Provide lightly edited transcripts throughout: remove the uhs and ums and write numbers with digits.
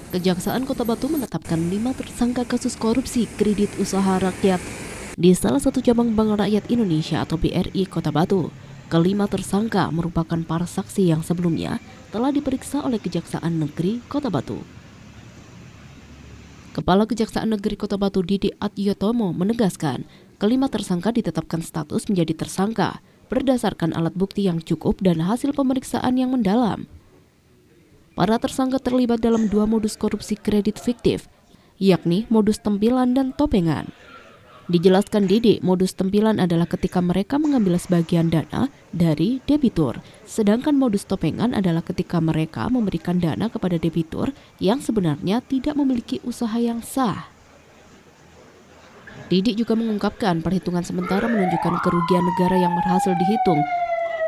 Kejaksaan Kota Batu menetapkan 5 tersangka kasus korupsi kredit usaha rakyat di salah satu cabang Bank Rakyat Indonesia atau BRI Kota Batu. Kelima tersangka merupakan para saksi yang sebelumnya telah diperiksa oleh Kejaksaan Negeri Kota Batu. Kepala Kejaksaan Negeri Kota Batu Didi Adyotomo menegaskan, kelima tersangka ditetapkan status menjadi tersangka berdasarkan alat bukti yang cukup dan hasil pemeriksaan yang mendalam. Para tersangka terlibat dalam 2 modus korupsi kredit fiktif, yakni modus tempilan dan topengan. Dijelaskan Didi, modus tempilan adalah ketika mereka mengambil sebagian dana dari debitur, sedangkan modus topengan adalah ketika mereka memberikan dana kepada debitur yang sebenarnya tidak memiliki usaha yang sah. Didi juga mengungkapkan perhitungan sementara menunjukkan kerugian negara yang berhasil dihitung,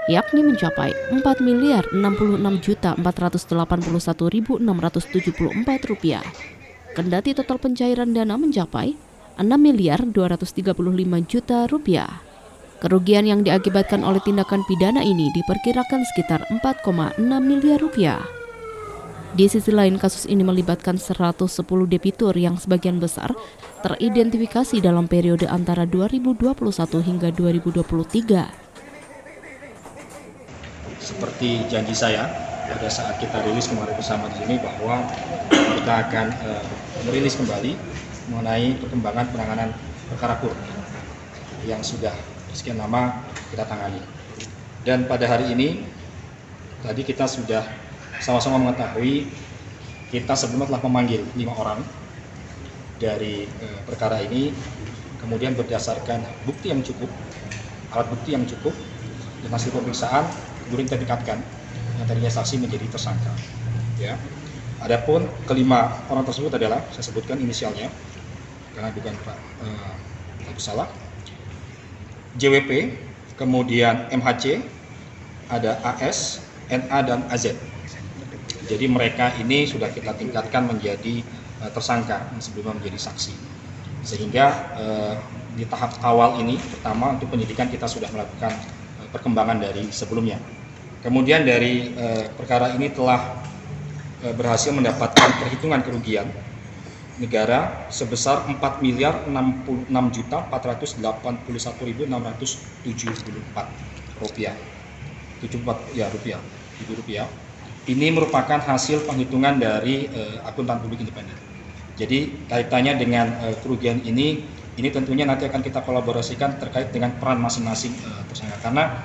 yakni mencapai Rp4.481.674 kendati total pencairan dana mencapai Rp6.235.000.000. Kerugian yang diakibatkan oleh tindakan pidana ini diperkirakan sekitar Rp4,6 miliar. Di sisi lain, kasus ini melibatkan 110 debitur yang sebagian besar teridentifikasi dalam periode antara 2021 hingga 2023. Seperti janji saya pada saat kita rilis kemarin bersama di sini bahwa kita akan merilis kembali mengenai perkembangan penanganan perkara KUR yang sudah sekian lama kita tangani. Dan pada hari ini tadi kita sudah sama-sama mengetahui kita sebelumnya telah memanggil 5 orang dari perkara ini, kemudian berdasarkan bukti yang cukup, alat bukti yang cukup dan hasil pemeriksaan kemudian kita tingkatkan yang tadinya saksi menjadi tersangka. Ya. Adapun kelima orang tersebut adalah saya sebutkan inisialnya karena bukan Pak salah. JWP, kemudian MHC, ada AS, NA dan AZ. Jadi mereka ini sudah kita tingkatkan menjadi tersangka sebelumnya menjadi saksi. Sehingga di tahap awal ini pertama untuk penyidikan kita sudah melakukan perkembangan dari sebelumnya. Kemudian dari perkara ini telah berhasil mendapatkan perhitungan kerugian negara sebesar Rp4.661.881.674 Ini merupakan hasil penghitungan dari akuntan publik independen. Jadi kaitannya dengan kerugian ini tentunya nanti akan kita kolaborasikan terkait dengan peran masing-masing tersangka karena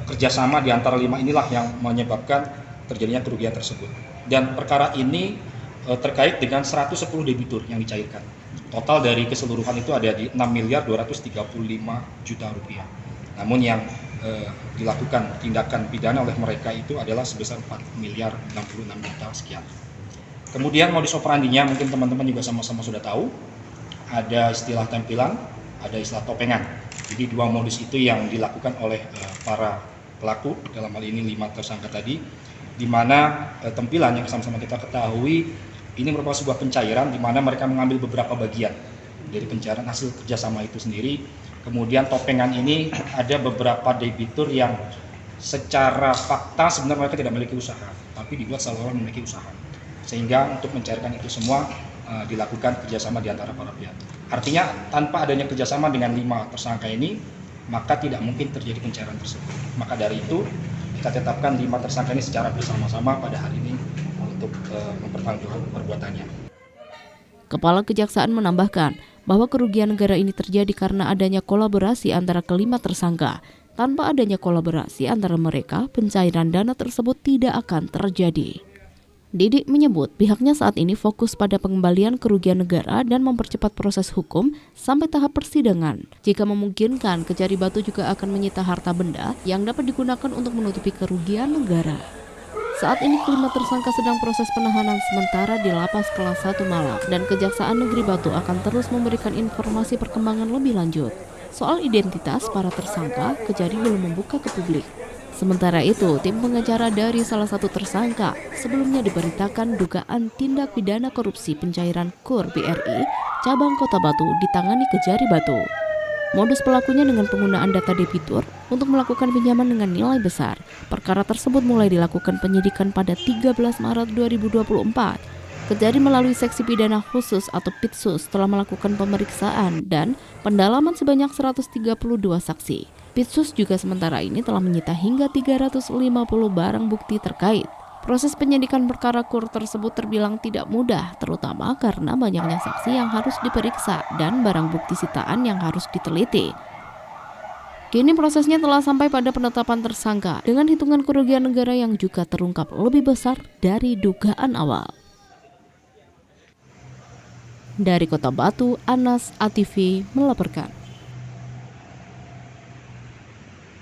kerjasama di antara 5 inilah yang menyebabkan terjadinya kerugian tersebut. Dan perkara ini terkait dengan 110 debitur yang dicairkan. Total dari keseluruhan itu ada di Rp6.235.000.000. Namun yang dilakukan tindakan pidana oleh mereka itu adalah sebesar Rp4.066.000.000 sekian. Kemudian modus operandinya mungkin teman-teman juga sama-sama sudah tahu. Ada istilah tempilan, ada istilah topengan. Jadi 2 modus itu yang dilakukan oleh para pelaku, dalam hal ini 5 tersangka tadi, di mana tempilan yang sama-sama kita ketahui ini merupakan sebuah pencairan di mana mereka mengambil beberapa bagian dari pencairan hasil kerjasama itu sendiri. Kemudian topengan ini ada beberapa debitur yang secara fakta sebenarnya mereka tidak memiliki usaha, tapi dibuat seolah-olah memiliki usaha. Sehingga untuk mencairkan itu semua dilakukan kerjasama di antara para pihak. Artinya tanpa adanya kerjasama dengan 5 tersangka ini, maka tidak mungkin terjadi pencairan tersebut. Maka dari itu kita tetapkan 5 tersangka ini secara bersama-sama pada hari ini untuk mempertanggungjawabkan perbuatannya. Kepala Kejaksaan menambahkan bahwa kerugian negara ini terjadi karena adanya kolaborasi antara kelima tersangka. Tanpa adanya kolaborasi antara mereka, pencairan dana tersebut tidak akan terjadi. Didi menyebut pihaknya saat ini fokus pada pengembalian kerugian negara dan mempercepat proses hukum sampai tahap persidangan. Jika memungkinkan, Kejari Batu juga akan menyita harta benda yang dapat digunakan untuk menutupi kerugian negara. Saat ini kelima tersangka sedang proses penahanan sementara di Lapas Kelas 1 Malang dan Kejaksaan Negeri Batu akan terus memberikan informasi perkembangan lebih lanjut. Soal identitas para tersangka, Kejari belum membuka ke publik. Sementara itu, tim pengacara dari salah satu tersangka sebelumnya diberitakan dugaan tindak pidana korupsi pencairan KUR BRI cabang Kota Batu ditangani Kejari Batu. Modus pelakunya dengan penggunaan data debitur untuk melakukan pinjaman dengan nilai besar. Perkara tersebut mulai dilakukan penyidikan pada 13 Maret 2024. Kejari melalui Seksi Pidana Khusus atau Pitsus telah melakukan pemeriksaan dan pendalaman sebanyak 132 saksi. Pitsus juga sementara ini telah menyita hingga 350 barang bukti terkait. Proses penyidikan perkara KUR tersebut terbilang tidak mudah, terutama karena banyaknya saksi yang harus diperiksa dan barang bukti sitaan yang harus diteliti. Kini prosesnya telah sampai pada penetapan tersangka dengan hitungan kerugian negara yang juga terungkap lebih besar dari dugaan awal. Dari Kota Batu, Anas ATV melaporkan.